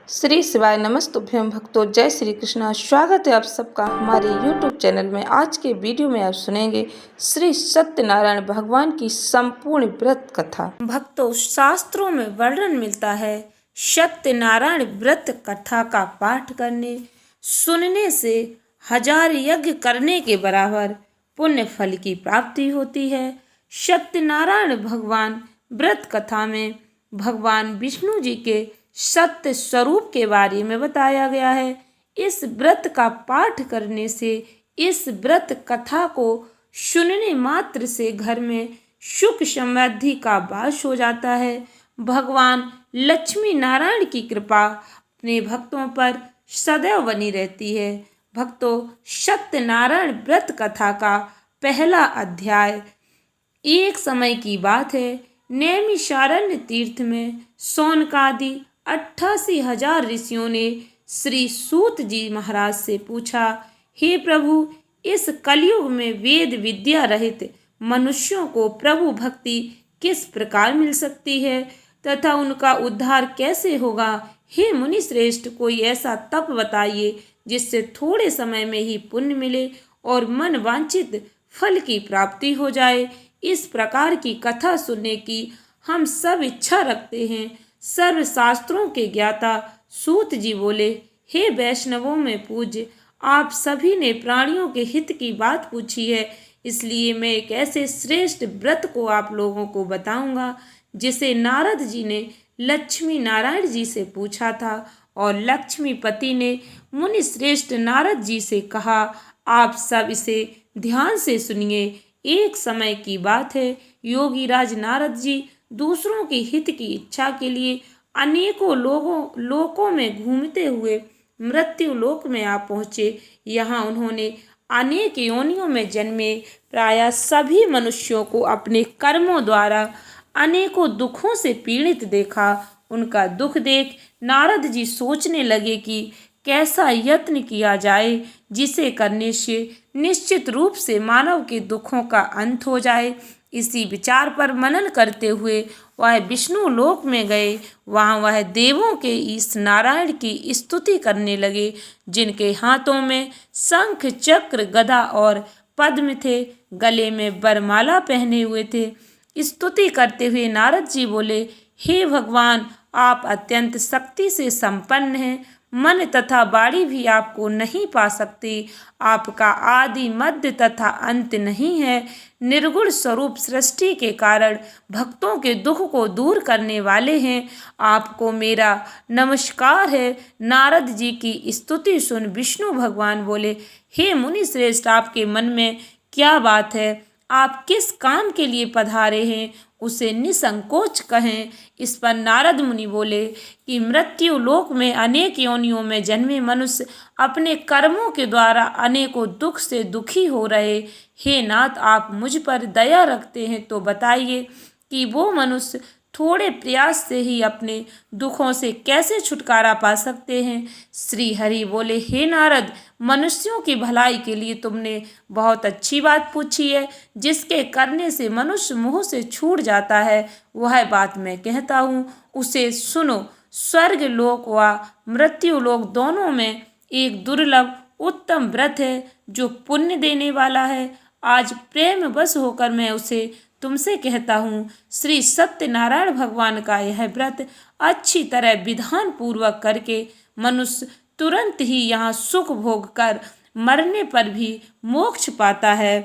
श्री शिवाय नमस्तुभ्यं भक्तों। जय श्री कृष्णा। स्वागत है आप सबका हमारे YouTube चैनल में। आज के वीडियो में आप सुनेंगे श्री सत्यनारायण भगवान की संपूर्ण व्रत कथा। भक्तों, शास्त्रों में वर्णन मिलता है सत्यनारायण व्रत कथा का पाठ करने सुनने से 1000 यज्ञ करने के बराबर पुण्य फल की प्राप्ति होती है। सत्यनारायण भगवान व्रत कथा में भगवान विष्णु जी के सत्य स्वरूप के बारे में बताया गया है। इस व्रत का पाठ करने से, इस व्रत कथा को सुनने मात्र से घर में सुख समृद्धि का वास हो जाता है। भगवान लक्ष्मी नारायण की कृपा अपने भक्तों पर सदैव बनी रहती है। भक्तों, सत्यनारायण व्रत कथा का पहला अध्याय। एक समय की बात है, नैमिषारण्य तीर्थ में शौनकादि 88,000 ऋषियों ने श्री सूत जी महाराज से पूछा, हे प्रभु, इस कलयुग में वेद विद्या रहित मनुष्यों को प्रभु भक्ति किस प्रकार मिल सकती है तथा उनका उद्धार कैसे होगा। हे मुनि श्रेष्ठ, कोई ऐसा तप बताइए जिससे थोड़े समय में ही पुण्य मिले और मन वांछित फल की प्राप्ति हो जाए। इस प्रकार की कथा सुनने की हम सब इच्छा रखते हैं। सर्व शास्त्रों के ज्ञाता सूत जी बोले, हे वैष्णवों में पूज्य, आप सभी ने प्राणियों के हित की बात पूछी है, इसलिए मैं एक ऐसे श्रेष्ठ व्रत को आप लोगों को बताऊंगा जिसे नारद जी ने लक्ष्मी नारायण जी से पूछा था और लक्ष्मीपति ने मुनि श्रेष्ठ नारद जी से कहा, आप सब इसे ध्यान से सुनिए। एक समय की बात है, योगीराज नारद जी दूसरों के हित की इच्छा के लिए अनेकों लोकों में घूमते हुए मृत्यु लोक में आ पहुँचे। यहाँ उन्होंने अनेक योनियों में जन्मे प्रायः सभी मनुष्यों को अपने कर्मों द्वारा अनेकों दुखों से पीड़ित देखा। उनका दुख देख नारद जी सोचने लगे कि कैसा यत्न किया जाए जिसे करने से निश्चित रूप से मानव के दुखों का अंत हो जाए। इसी विचार पर मनन करते हुए वह विष्णु लोक में गए। वहाँ वह देवों के इस नारायण की स्तुति करने लगे, जिनके हाथों में शंख चक्र गदा और पद्म थे, गले में वरमाला पहने हुए थे। स्तुति करते हुए नारद जी बोले, हे भगवान, आप अत्यंत शक्ति से संपन्न हैं। मन तथा वाणी भी आपको नहीं पा सकती। आपका आदि मध्य तथा अंत नहीं है। निर्गुण स्वरूप सृष्टि के कारण भक्तों के दुख को दूर करने वाले हैं। आपको मेरा नमस्कार है। नारद जी की स्तुति सुन विष्णु भगवान बोले, हे मुनि श्रेष्ठ, आपके मन में क्या बात है? आप किस काम के लिए पधारे हैं, उसे निसंकोच कहें। इस पर नारद मुनि बोले कि मृत्यु लोक में अनेक योनियों में जन्मे मनुष्य अपने कर्मों के द्वारा अनेकों दुख से दुखी हो रहे। हे नाथ, आप मुझ पर दया रखते हैं तो बताइए कि वो मनुष्य थोड़े प्रयास से ही अपने दुखों से कैसे छुटकारा पा सकते हैं। श्री हरि बोले, हे नारद, मनुष्यों की भलाई के लिए तुमने बहुत अच्छी बात पूछी है। जिसके करने से मनुष्य मुँह से छूट जाता है, वह बात मैं कहता हूँ, उसे सुनो। स्वर्ग लोक व मृत्यु लोक दोनों में एक दुर्लभ उत्तम व्रत है जो पुण्य देने वाला है। आज प्रेम बस होकर मैं उसे तुमसे कहता हूँ। श्री सत्यनारायण भगवान का यह व्रत अच्छी तरह विधान पूर्वक करके मनुष्य तुरंत ही यहाँ सुख भोग कर मरने पर भी मोक्ष पाता है।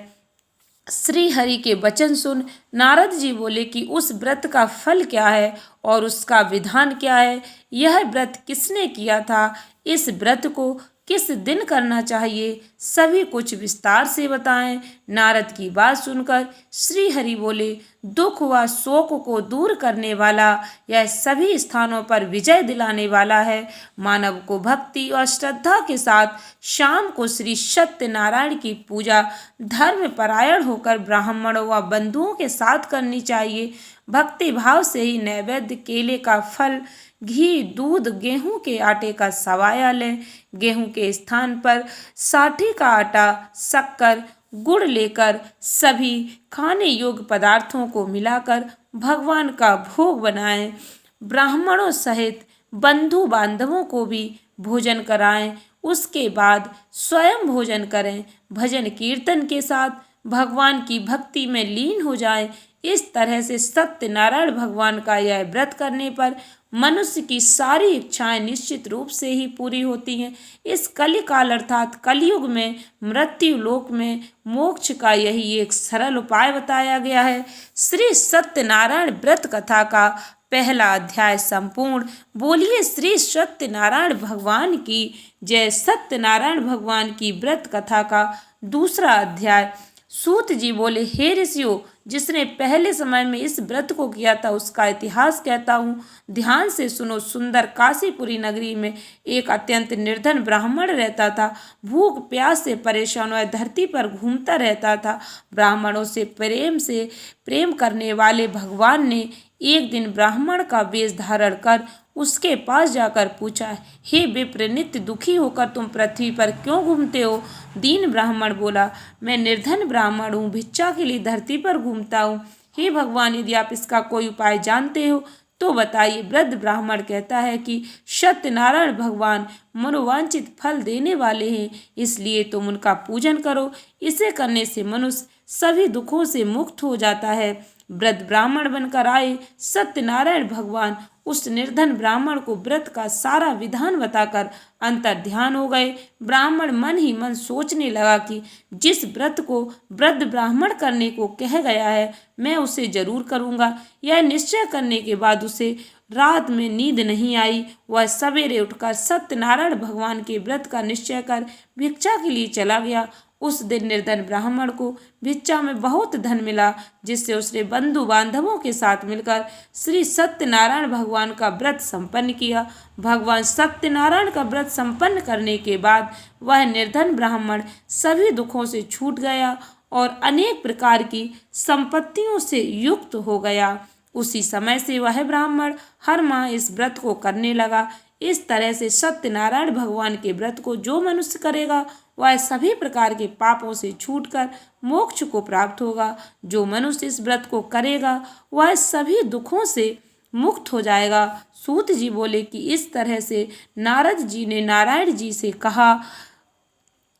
श्री हरि के वचन सुन नारद जी बोले कि उस व्रत का फल क्या है और उसका विधान क्या है। यह व्रत किसने किया था, इस व्रत को किस दिन करना चाहिए, सभी कुछ विस्तार से बताएं। नारद की बात सुनकर श्री हरि बोले, दुख व शोक को दूर करने वाला, यह सभी स्थानों पर विजय दिलाने वाला है। मानव को भक्ति और श्रद्धा के साथ शाम को श्री सत्यनारायण की पूजा धर्म परायण होकर ब्राह्मणों व बंधुओं के साथ करनी चाहिए। भक्ति भाव से ही नैवेद्य केले का फल, घी, दूध, गेहूं के आटे का सवाया लें। गेहूं के स्थान पर साठी का आटा, शक्कर, गुड़ लेकर सभी खाने योग्य पदार्थों को मिलाकर भगवान का भोग बनाएं। ब्राह्मणों सहित बंधु बांधवों को भी भोजन कराएं, उसके बाद स्वयं भोजन करें, भजन कीर्तन के साथ भगवान की भक्ति में लीन हो जाएं। इस तरह से सत्यनारायण भगवान का यह व्रत करने पर मनुष्य की सारी इच्छाएं निश्चित रूप से ही पूरी होती हैं। इस कलिकाल अर्थात कलयुग में मृत्यु लोक में मोक्ष का यही एक सरल उपाय बताया गया है। श्री सत्यनारायण व्रत कथा का पहला अध्याय संपूर्ण। बोलिए श्री सत्यनारायण भगवान की जय। सत्यनारायण भगवान की व्रत कथा का दूसरा अध्याय। सूत जी बोले, हे ऋषियों, जिसने पहले समय में इस व्रत को किया था उसका इतिहास कहता हूँ, ध्यान से सुनो। सुंदर काशीपुरी नगरी में एक अत्यंत निर्धन ब्राह्मण रहता था। भूख प्यास से परेशान वह धरती पर घूमता रहता था। ब्राह्मणों से प्रेम करने वाले भगवान ने एक दिन ब्राह्मण का वेश धारण कर उसके पास जाकर पूछा, हे विप्र, नित्य दुखी होकर तुम पृथ्वी पर क्यों घूमते हो? दीन ब्राह्मण बोला, मैं निर्धन ब्राह्मण हूँ, भिक्षा के लिए धरती पर घूमता हूँ। हे भगवान, यदि आप इसका कोई उपाय जानते हो तो बताइए। वृद्ध ब्राह्मण कहता है कि सत्यनारायण भगवान मनोवांछित फल देने वाले हैं, इसलिए तुम उनका पूजन करो। इसे करने से मनुष्य सभी दुखों से मुक्त हो जाता है। वृद्ध ब्राह्मण बनकर आए सत्यनारायण भगवान उस निर्धन ब्राह्मण को व्रत का सारा विधान बताकर अंतर ध्यान हो गए। ब्राह्मण मन ही मन सोचने लगा कि जिस व्रत को वृद्ध ब्राह्मण करने को कह गया है मैं उसे जरूर करूँगा। यह निश्चय करने के बाद उसे रात में नींद नहीं आई। वह सवेरे उठकर सत्यनारायण भगवान के व्रत का निश्चय कर भिक्षा के लिए चला गया। उस दिन निर्धन ब्राह्मण को भिक्षा में बहुत धन मिला, जिससे उसने बंधु बांधवों के साथ मिलकर श्री सत्यनारायण भगवान का व्रत संपन्न किया। भगवान सत्यनारायण का व्रत संपन्न करने के बाद वह निर्धन ब्राह्मण सभी दुखों से छूट गया और अनेक प्रकार की संपत्तियों से युक्त हो गया। उसी समय से वह ब्राह्मण हर माह इस व्रत को करने लगा। इस तरह से सत्यनारायण भगवान के व्रत को जो मनुष्य करेगा वह सभी प्रकार के पापों से छूटकर मोक्ष को प्राप्त होगा। जो मनुष्य इस व्रत को करेगा वह सभी दुखों से मुक्त हो जाएगा। सूत जी बोले कि इस तरह से नारद जी ने नारायण जी से कहा,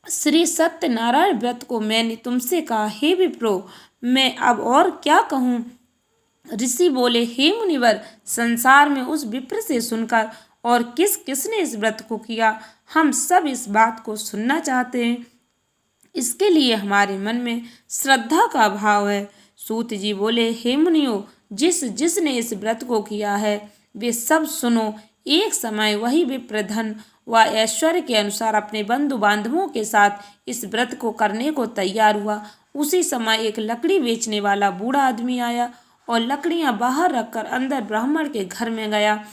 श्री सत्यनारायण व्रत को मैंने तुमसे कहा, हे विप्रो, मैं अब और क्या कहूँ? ऋषि बोले, हे मुनिवर, संसार में उस विप्र से सुनकर और किस किसने इस व्रत को किया, हम सब इस बात को सुनना चाहते हैं। इसके लिए हमारे मन में श्रद्धा का भाव है। सूत जी बोले, हे मुनियों, जिसने इस व्रत को किया है वे सब सुनो। एक समय वही विप्र धन व ऐश्वर्य के अनुसार अपने बंधु बांधवों के साथ इस व्रत को करने को तैयार हुआ। उसी समय एक लकड़ी बेचने वाला बूढ़ा आदमी आया और लकड़ियां बाहर रखकर अंदर ब्राह्मण के घर में गया।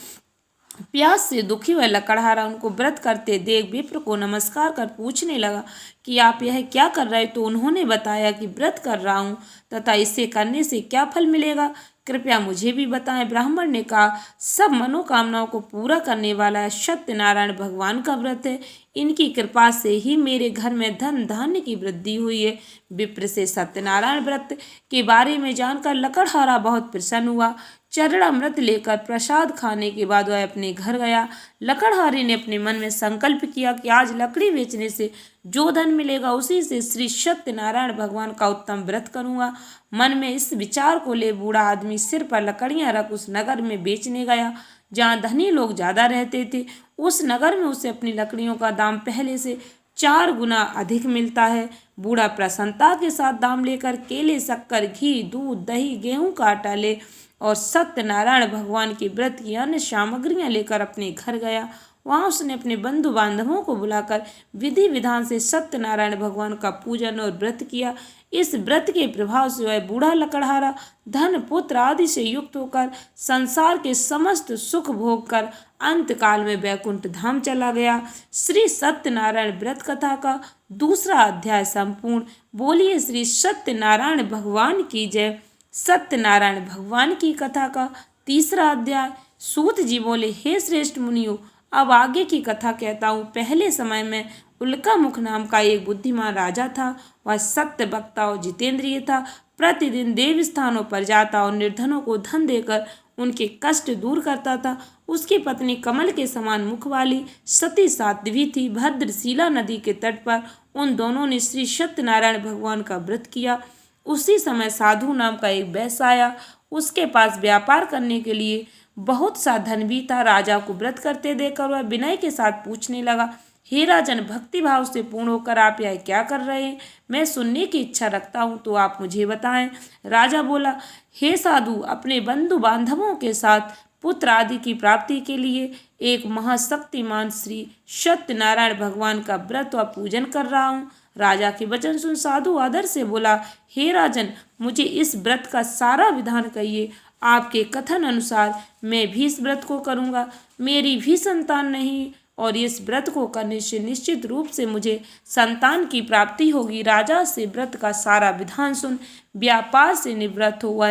प्यास से दुखी हुआ लकड़हारा उनको व्रत करते देख विप्र को नमस्कार कर पूछने लगा कि आप यह क्या कर रहे? तो उन्होंने बताया कि व्रत कर रहा हूँ तथा इसे करने से क्या फल मिलेगा, कृपया मुझे भी बताएं। ब्राह्मण ने कहा, सब मनोकामनाओं को पूरा करने वाला सत्यनारायण भगवान का व्रत है। इनकी कृपा से ही मेरे घर में धन धान्य की वृद्धि हुई है। विप्र से सत्यनारायण व्रत के बारे में जानकर लकड़हारा बहुत प्रसन्न हुआ। चरणामृत लेकर प्रसाद खाने के बाद वह अपने घर गया। लकड़हारे ने अपने मन में संकल्प किया कि आज लकड़ी बेचने से जो धन मिलेगा उसी से श्री सत्यनारायण भगवान का उत्तम व्रत करूंगा। मन में इस विचार को ले बूढ़ा आदमी सिर पर लकड़ियां रख उस नगर में बेचने गया जहाँ धनी लोग ज्यादा रहते थे। उस नगर में उसे अपनी लकड़ियों का दाम पहले से 4 गुना अधिक मिलता है। बूढ़ा प्रसन्नता के साथ दाम लेकर केले, शक्कर, घी, दूध, दही, गेहूं का आटा ले और सत्यनारायण भगवान के व्रत की अन्य सामग्रियां लेकर अपने घर गया। वहां उसने अपने बंधु बांधवों को बुलाकर विधि विधान से सत्यनारायण भगवान का पूजन और व्रत किया। इस व्रत के प्रभाव से वह बूढ़ा लकड़हारा धन, पुत्र आदि से युक्त होकर संसार के समस्त सुख भोग कर अंत काल में वैकुंठ धाम चला गया। श्री सत्यनारायण व्रत कथा का दूसरा अध्याय संपूर्ण। बोलिए श्री सत्यनारायण भगवान की जय। सत्यनारायण भगवान की कथा का तीसरा अध्याय। सूत जी बोले, हे श्रेष्ठ मुनियों, अब आगे की कथा कहता हूँ। पहले समय में उल्का मुख नाम का एक बुद्धिमान राजा था। वह सत्य वक्ता और जितेंद्रिय था। प्रतिदिन देव स्थानों पर जाता और निर्धनों को धन देकर उनके कष्ट दूर करता था। उसकी पत्नी कमल के समान मुख वाली सती साध्वी थी। भद्रशिला नदी के तट पर उन दोनों ने श्री सत्यनारायण भगवान का व्रत किया। उसी समय साधु नाम का एक वैश्य आया। उसके पास व्यापार करने के लिए बहुत सा धन भी था। राजा को व्रत करते देखकर वह विनय के साथ पूछने लगा, हे राजन, भक्ति भाव से पूर्ण होकर आप यह क्या कर रहे हैं? मैं सुनने की इच्छा रखता हूँ, तो आप मुझे बताएं। राजा बोला, हे साधु, अपने बंधु बांधवों के साथ पुत्र आदि की प्राप्ति के लिए एक महाशक्तिमान श्री सत्यनारायण भगवान का व्रत और पूजन कर रहा हूँ। राजा के वचन सुन साधु आदर से बोला, हे राजन, मुझे इस व्रत का सारा विधान कहिए। आपके कथन अनुसार मैं भी इस व्रत को करूँगा। मेरी भी संतान नहीं और इस व्रत को करने से निश्चित रूप से मुझे संतान की प्राप्ति होगी। राजा से व्रत का सारा विधान सुन व्यापार से निवृत्त हुआ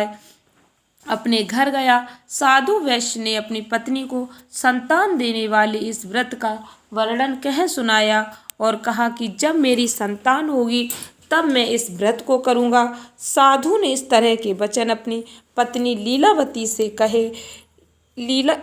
अपने घर गया। साधु वैश्य ने अपनी पत्नी को संतान देने वाले इस व्रत का वर्णन कह सुनाया और कहा कि जब मेरी संतान होगी तब मैं इस व्रत को करूँगा। साधु ने इस तरह के वचन अपनी पत्नी लीलावती से कहे।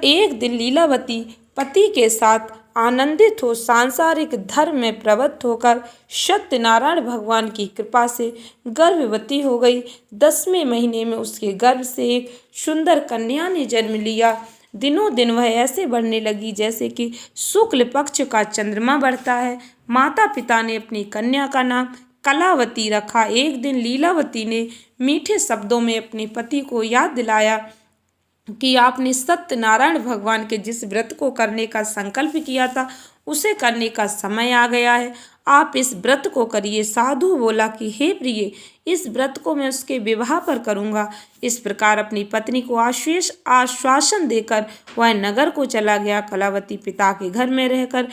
एक दिन लीलावती पति के साथ आनंदित हो सांसारिक धर्म में प्रवृत्त होकर सत्यनारायण भगवान की कृपा से गर्भवती हो गई। 10वें महीने में उसके गर्भ से एक सुंदर कन्या ने जन्म लिया। दिनों दिन वह ऐसे बढ़ने लगी जैसे कि शुक्ल पक्ष का चंद्रमा बढ़ता है। माता पिता ने अपनी कन्या का नाम कलावती रखा। एक दिन लीलावती ने मीठे शब्दों में अपने पति को याद दिलाया कि आपने सत्यनारायण भगवान के जिस व्रत को करने का संकल्प किया था उसे करने का समय आ गया है। आप इस व्रत को करिए। साधु बोला कि हे प्रिय, इस व्रत को मैं उसके विवाह पर करूँगा। इस प्रकार अपनी पत्नी को आश्वासन देकर वह नगर को चला गया। कलावती पिता के घर में रहकर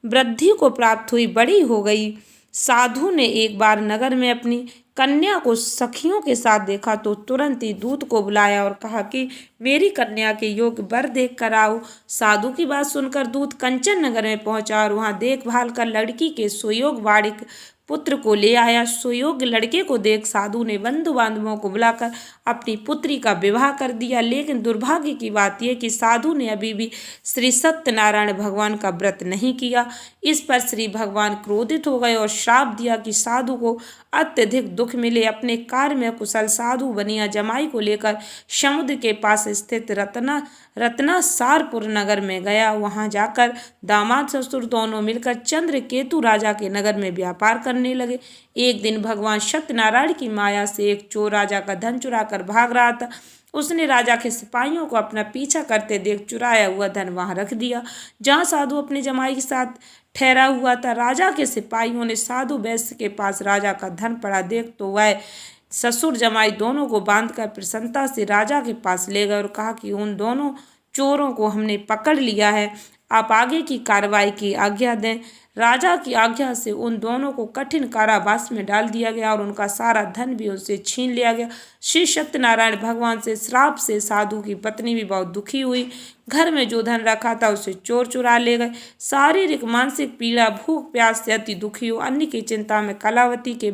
वृद्धि को प्राप्त हुई बड़ी हो गई। साधु ने एक बार नगर में अपनी कन्या को सखियों के साथ देखा तो तुरंत ही दूत को बुलाया और कहा कि मेरी कन्या के योग्य वर देख कर आओ। साधु की बात सुनकर दूत कंचन नगर में पहुंचा और वहां देखभाल कर लड़की के सुयोग बाड़िक पुत्र को ले आया। सुयोग्य लड़के को देख साधु ने बंधु बांधवों को बुलाकर अपनी पुत्री का विवाह कर दिया। लेकिन दुर्भाग्य की बात यह कि साधु ने अभी भी श्री सत्यनारायण भगवान का व्रत नहीं किया। इस पर श्री भगवान क्रोधित हो गए और श्राप दिया कि साधु को अत्यधिक दुख मिले। अपने कार्य में कुशल साधु बनिया जमाई को लेकर समुद्र के पास स्थित रत्नासारपुर नगर में गया। वहां जाकर दामाद ससुर दोनों मिलकर चंद्रकेतु राजा के नगर में व्यापार करने लगे। एक दिन भगवान सत्यनारायण की माया से एक चोर राजा का धन चुरा कर भाग रहा था। उसने राजा के सिपाहियों को अपना पीछा करते देख चुराया हुआ धन वहां रख दिया जहां साधु अपने जमाई के साथ ठहरा हुआ था। राजा के सिपाहियों ने साधु वैश्य के पास राजा का धन पड़ा देख तो वह ससुर जमाई दोनों को बांधकर प्रसन्नता से राजा के पास ले गए और कहा कि उन दोनों चोरों को हमने पकड़ लिया है, आप आगे की कार्रवाई की आज्ञा दें। राजा की आज्ञा से उन दोनों को कठिन कारावास में डाल दिया गया और उनका सारा धन भी उनसे छीन लिया गया। श्री सत्यनारायण भगवान से श्राप से साधु की पत्नी भी बहुत दुखी हुई। घर में जो धन रखा था उसे चोर चुरा ले गए। शारीरिक मानसिक पीड़ा, भूख प्यास से अति दुखी हो अन्न की चिंता में कलावती के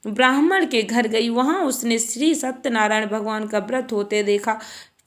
ब्राह्मण के घर गई। वहां उसने श्री सत्यनारायण भगवान का व्रत होते देखा।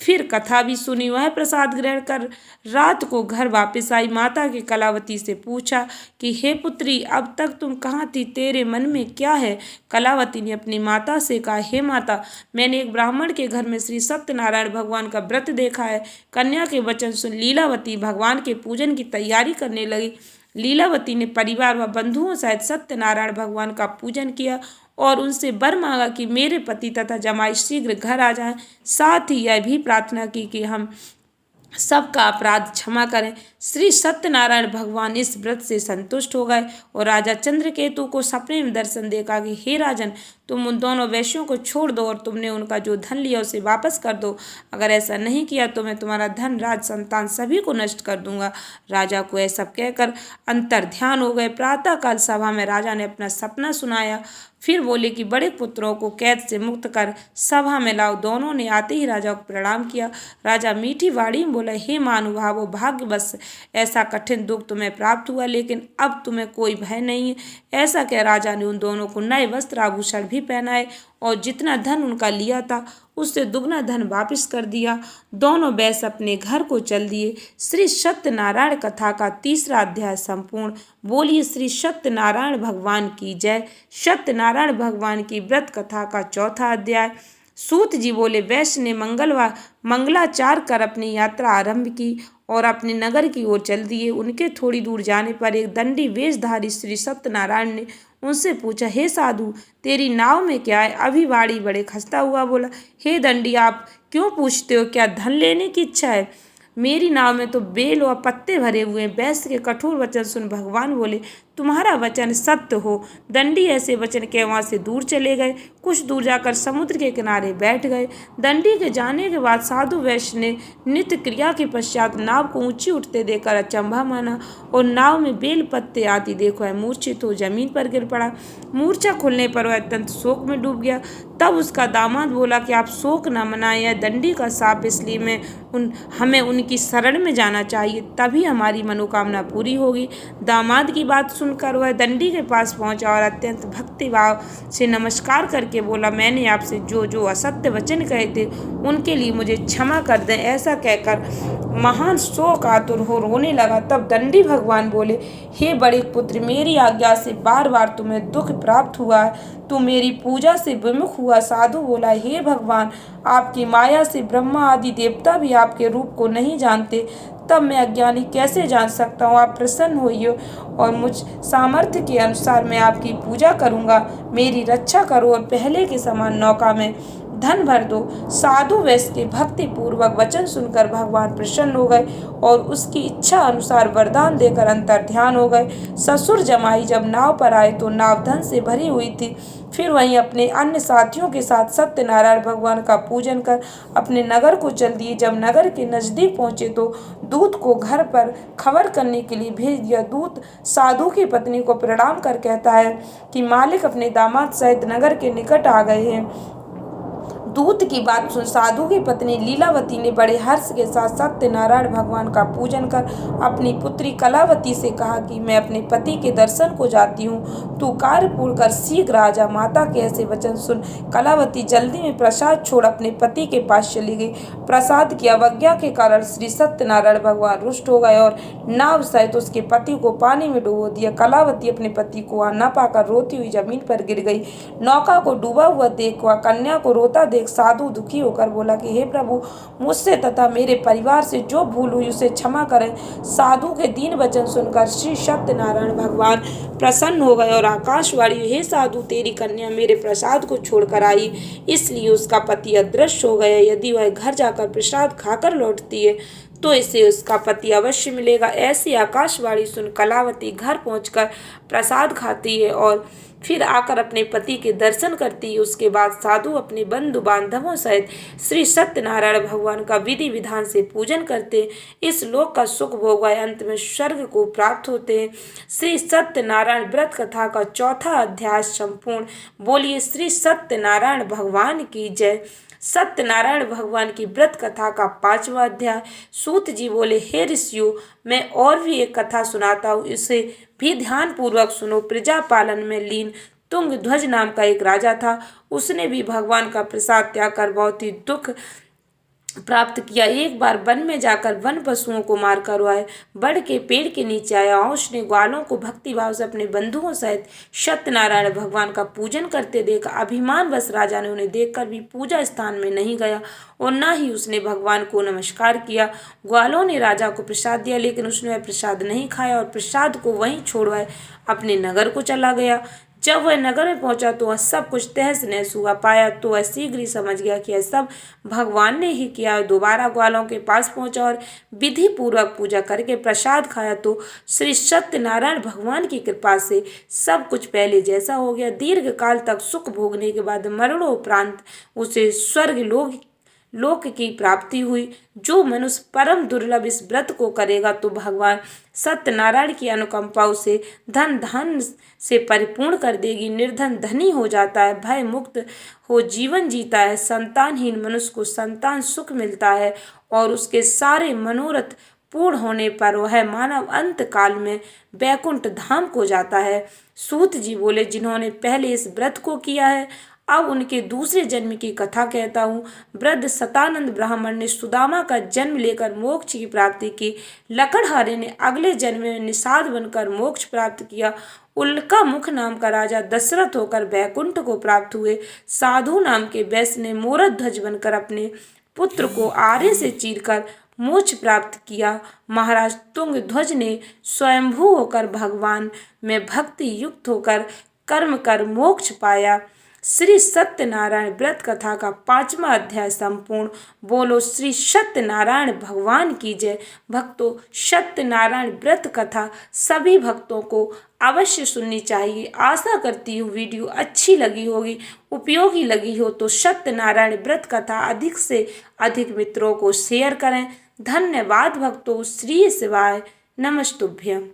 फिर कथा भी सुनी। वह प्रसाद ग्रहण कर रात को घर वापस आई। माता की कलावती से पूछा कि हे पुत्री, अब तक तुम कहाँ थी, तेरे मन में क्या है? कलावती ने अपनी माता से कहा, हे माता, मैंने एक ब्राह्मण के घर में श्री सत्यनारायण भगवान का व्रत देखा है। कन्या के वचन सुन लीलावती भगवान के पूजन की तैयारी करने लगी। लीलावती ने परिवार व बंधुओं सहित सत्यनारायण भगवान का पूजन किया और उनसे वर मांगा कि मेरे पति तथा जमाई शीघ्र घर आ जाएं। साथ ही यह भी प्रार्थना की कि हम सबका अपराध क्षमा करें। श्री सत्यनारायण भगवान इस व्रत से संतुष्ट हो गए और राजा चंद्रकेतु को सपने में दर्शन देखा कि हे राजन, तुम उन दोनों वैश्यों को छोड़ दो और तुमने उनका जो धन लिया उसे वापस कर दो। अगर ऐसा नहीं किया तो मैं तुम्हारा धन, राज, संतान सभी को नष्ट कर दूंगा। राजा को ऐसा कहकर अंतर ध्यान हो गए। प्रातःकाल सभा में राजा ने अपना सपना सुनाया। फिर बोले कि बड़े पुत्रों को कैद से मुक्त कर सभा में लाओ। दोनों ने आते ही राजा को प्रणाम किया। राजा मीठी वाणी में बोला, हे महानुभावों, भाग्यवश ऐसा कठिन दुख तुम्हें प्राप्त हुआ, लेकिन अब तुम्हें कोई भय नहीं है। ऐसा कह राजा ने उन दोनों को नए वस्त्र आभूषण भी पहनाए और जितना धन उनका लिया था उससे दुगना धन वापस कर दिया। दोनों बैस अपने घर को चल दिए। श्री सत्यनारायण कथा का तीसरा अध्याय संपूर्ण। बोलिए श्री सत्यनारायण भगवान की जय। सत्यनारायण भगवान की व्रत कथा का चौथा अध्याय। सूत जी बोले, वैश्य ने मंगलाचार कर अपनी यात्रा आरंभ की और अपने नगर की ओर चल दिए। उनके थोड़ी दूर जाने पर एक दंडी वेशधारी श्री सत्यनारायण ने उनसे पूछा, हे साधु, तेरी नाव में क्या है? अभिवाड़ी बड़े खस्ता हुआ बोला, हे दंडी, आप क्यों पूछते हो? क्या धन लेने की इच्छा है? मेरी नाव में तो बेल और पत्ते भरे हुए हैं। वैश्य के कठोर वचन सुन भगवान बोले, तुम्हारा वचन सत्य हो। दंडी ऐसे वचन के वहां से दूर चले गए। कुछ दूर जाकर समुद्र के किनारे बैठ गए। दंडी के जाने के बाद साधु वैश्य ने नित्य क्रिया के पश्चात नाव को ऊंची उठते देखकर अचंभा माना और नाव में बेल पत्ते आदि देखो है मूर्छित हो जमीन पर गिर पड़ा। मूर्छा खुलने पर वह अत्यंत शोक में डूब गया। तब उसका दामाद बोला कि आप शोक न मनाएं, यह दंडी का शाप, इसलिए हमें उनकी शरण में जाना चाहिए, तभी हमारी मनोकामना पूरी होगी। दामाद की बात सुनकर वह दंडी के पास पहुंचा और अत्यंत भक्तिभाव से नमस्कार करके बोला, मैंने आपसे जो जो असत्य वचन कहे थे उनके लिए मुझे क्षमा कर दें। ऐसा कहकर महान शोक आतुर हो रोने लगा। तब दंडी भगवान बोले, हे बड़े पुत्र, मेरी आज्ञा से बार बार तुम्हें दुख प्राप्त हुआ है। तू मेरी पूजा से विमुख हुआ। साधु बोला, हे भगवान, आपकी माया से ब्रह्मा आदि देवता भी आपके रूप को नहीं जानते, तब मैं अज्ञानी कैसे जान सकता हूँ? आप प्रसन्न होइए और मुझ सामर्थ्य के अनुसार मैं आपकी पूजा करूँगा। मेरी रक्षा करो और पहले के समान नौका में धन भर दो। साधु वैश्य के भक्ति पूर्वक वचन सुनकर भगवान प्रसन्न हो गए और उसकी इच्छा अनुसार वरदान देकर अंतर ध्यान हो गए। ससुर जमाई जब नाव पर आए तो नाव धन से भरी हुई थी। फिर वहीं अपने अन्य साथियों के साथ सत्यनारायण भगवान का पूजन कर अपने नगर को चल दिए। जब नगर के नजदीक पहुंचे तो दूत को घर पर खबर करने के लिए भेज दिया। दूत साधु की पत्नी को प्रणाम कर कहता है कि मालिक अपने दामाद सहित नगर के निकट आ गए हैं। दूत की बात सुन साधु की पत्नी लीलावती ने बड़े हर्ष के साथ सत्यनारायण भगवान का पूजन कर अपनी पुत्री कलावती से कहा कि मैं अपने पति के दर्शन को जाती हूँ, तू कार्य पूर्ण कर शीघ्र आ जा। माता के ऐसे वचन सुन कलावती जल्दी में प्रसाद छोड़ अपने पति के पास चली गई। प्रसाद की अवज्ञा के कारण श्री सत्यनारायण भगवान रुष्ट हो गए और नाव सहित उसके पति को पानी में डुबो दिया। कलावती अपने पति को वहां न पाकर रोती हुई जमीन पर गिर गई। नौका को डूबा हुआ देख वह कन्या को रोता देख साधु दुखी होकर बोला कि हे प्रभु, मुझसे तथा मेरे परिवार से जो भूल हुई उसे क्षमा करें। साधु के दीन वचन सुनकर श्री सत्यनारायण भगवान प्रसन्न हो गए और आकाशवाणी, हे साधु, तेरी कन्या मेरे प्रसाद को छोड़कर आई, इसलिए उसका पति अदृश्य हो गया। यदि वह घर जाकर प्रसाद खाकर लौटती है तो इसे उसका पति अवश्य मिलेगा। ऐसी आकाशवाणी सुन कलावती घर पहुंचकर प्रसाद खाती है और फिर आकर अपने पति के दर्शन करती है। उसके बाद साधु अपने बंधु बांधवों सहित श्री सत्यनारायण भगवान का विधि विधान से पूजन करते हैं। इस लोक का सुख भोग अंत में स्वर्ग को प्राप्त होते हैं। श्री सत्यनारायण व्रत कथा का चौथा अध्याय संपूर्ण। बोलिए श्री सत्यनारायण भगवान की जय। सत्यनारायण भगवान की व्रत कथा का पांचवा अध्याय। सूत जी बोले, हे ऋषियों, मैं और भी एक कथा सुनाता हूँ, इसे भी ध्यान पूर्वक सुनो। प्रजा पालन में लीन तुंग ध्वज नाम का एक राजा था। उसने भी भगवान का प्रसाद त्याग कर बहुत ही दुख प्राप्त किया। एक बार वन में जाकर वन पशुओं को मारकर वह बड़ के पेड़ के नीचे आया और उसने ग्वालों को भक्तिभाव से अपने बंधुओं सहित सत्यनारायण भगवान का पूजन करते देखा। अभिमानवश राजा ने उन्हें देखकर भी पूजा स्थान में नहीं गया और न ही उसने भगवान को नमस्कार किया। ग्वालों ने राजा को प्रसाद दिया, लेकिन उसने वह प्रसाद नहीं खाया और प्रसाद को वहीं छोड़ वह अपने नगर को चला गया। जब वह नगर में पहुंचा तो वह सब कुछ तहस नहस हुआ पाया तो वह शीघ्र ही समझ गया कि यह सब भगवान ने ही किया। दोबारा ग्वालों के पास पहुंचा और विधि पूर्वक पूजा करके प्रसाद खाया तो श्री सत्यनारायण भगवान की कृपा से सब कुछ पहले जैसा हो गया। दीर्घ काल तक सुख भोगने के बाद मरणोपरांत उसे स्वर्ग लोक की प्राप्ति हुई। जो मनुष्य परम दुर्लभ इस व्रत को करेगा तो भगवान सत्यनारायण की अनुकंपा उसे धन से परिपूर्ण कर देगी। निर्धन धनी हो जाता है, भय मुक्त हो जीवन जीता है। संतानहीन मनुष्य को संतान सुख मिलता है और उसके सारे मनोरथ पूर्ण होने पर वह मानव अंत काल में वैकुंठ धाम को जाता है। सूत जी बोले, जिन्होंने पहले इस व्रत को किया है, अब उनके दूसरे जन्म की कथा कहता हूँ। वृद्ध सतानंद ब्राह्मण ने सुदामा का जन्म लेकर मोक्ष की प्राप्ति की। लकड़हारे ने अगले जन्म में निषाद बनकर मोक्ष प्राप्त किया। उल्का मुख नाम का राजा दशरथ होकर वैकुंठ को प्राप्त हुए। साधु नाम के वैश्य ने मोरध्वज ध्वज बनकर अपने पुत्र को आरे से चीरकर मोक्ष प्राप्त किया। महाराज तुंग ध्वज ने स्वयंभू होकर भगवान में भक्ति युक्त होकर कर्म कर मोक्ष पाया। श्री सत्यनारायण व्रत कथा का 5वां अध्याय संपूर्ण। बोलो श्री सत्यनारायण भगवान की जय। भक्तों, सत्यनारायण व्रत कथा सभी भक्तों को अवश्य सुननी चाहिए। आशा करती हूँ वीडियो अच्छी लगी होगी, उपयोगी लगी हो तो सत्यनारायण व्रत कथा अधिक से अधिक मित्रों को शेयर करें। धन्यवाद भक्तों। श्री शिवाय नमस्तुभ्यम।